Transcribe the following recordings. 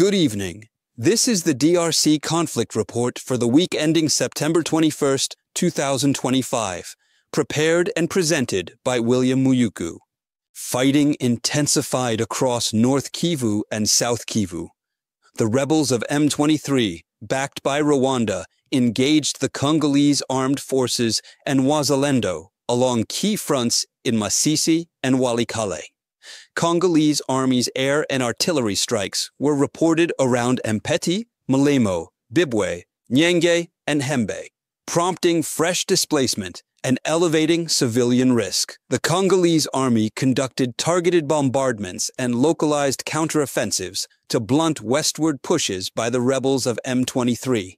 Good evening. This is the DRC Conflict Report for the week ending September 21st, 2025, prepared and presented by William Muyuku. Fighting intensified across North Kivu and South Kivu. The rebels of M23, backed by Rwanda, engaged the Congolese armed forces and Wazalendo along key fronts in Masisi and Walikale. Congolese army's air and artillery strikes were reported around Mpeti, Malemo, Bibwe, Nyenge, and Hembe, prompting fresh displacement and elevating civilian risk. The Congolese army conducted targeted bombardments and localized counteroffensives to blunt westward pushes by the rebels of M23.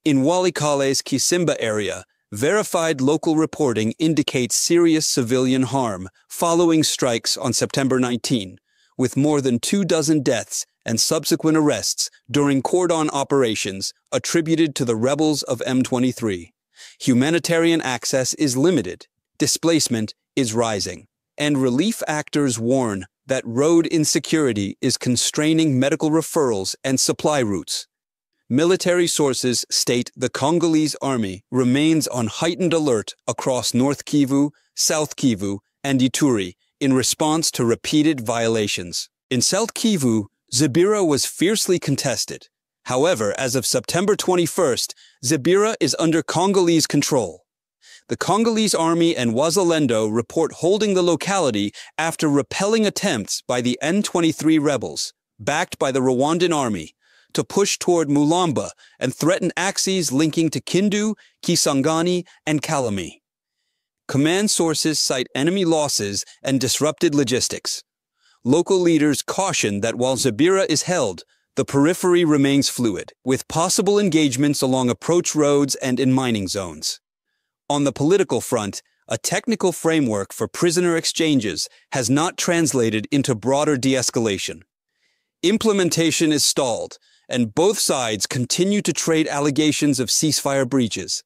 In Walikale's Kisimba area, verified local reporting indicates serious civilian harm following strikes on September 19, with more than 24 deaths and subsequent arrests during cordon operations attributed to the rebels of M23. Humanitarian access is limited, displacement is rising, and relief actors warn that road insecurity is constraining medical referrals and supply routes. Military sources state the Congolese army remains on heightened alert across North Kivu, South Kivu, and Ituri in response to repeated violations. In South Kivu, Zibira was fiercely contested. However, as of September 21st, Zibira is under Congolese control. The Congolese army and Wazalendo report holding the locality after repelling attempts by the M23 rebels, backed by the Rwandan army, to push toward Mulamba and threaten axes linking to Kindu, Kisangani, and Kalemi. Command sources cite enemy losses and disrupted logistics. Local leaders caution that while Zibira is held, the periphery remains fluid, with possible engagements along approach roads and in mining zones. On the political front, a technical framework for prisoner exchanges has not translated into broader de-escalation. Implementation is stalled, and both sides continue to trade allegations of ceasefire breaches.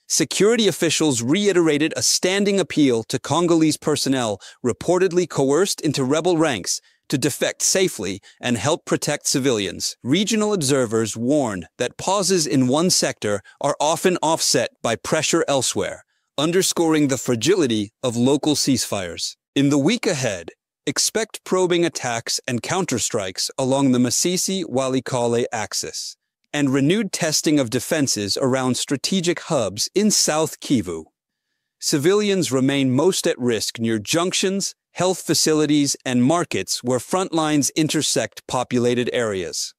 Security officials reiterated a standing appeal to Congolese personnel reportedly coerced into rebel ranks to defect safely and help protect civilians. Regional observers warn that pauses in one sector are often offset by pressure elsewhere, underscoring the fragility of local ceasefires. In the week ahead, expect probing attacks and counterstrikes along the Masisi-Walikale axis, and renewed testing of defenses around strategic hubs in South Kivu. Civilians remain most at risk near junctions, health facilities, and markets where front lines intersect populated areas.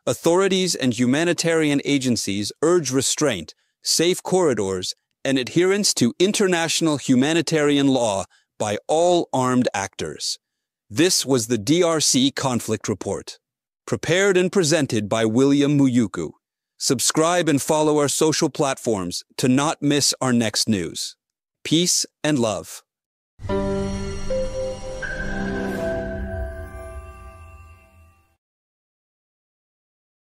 Authorities and humanitarian agencies urge restraint, safe corridors, and adherence to international humanitarian law by all armed actors. This was the DRC Conflict Report, prepared and presented by William Muyuku. Subscribe and follow our social platforms to not miss our next news. Peace and love.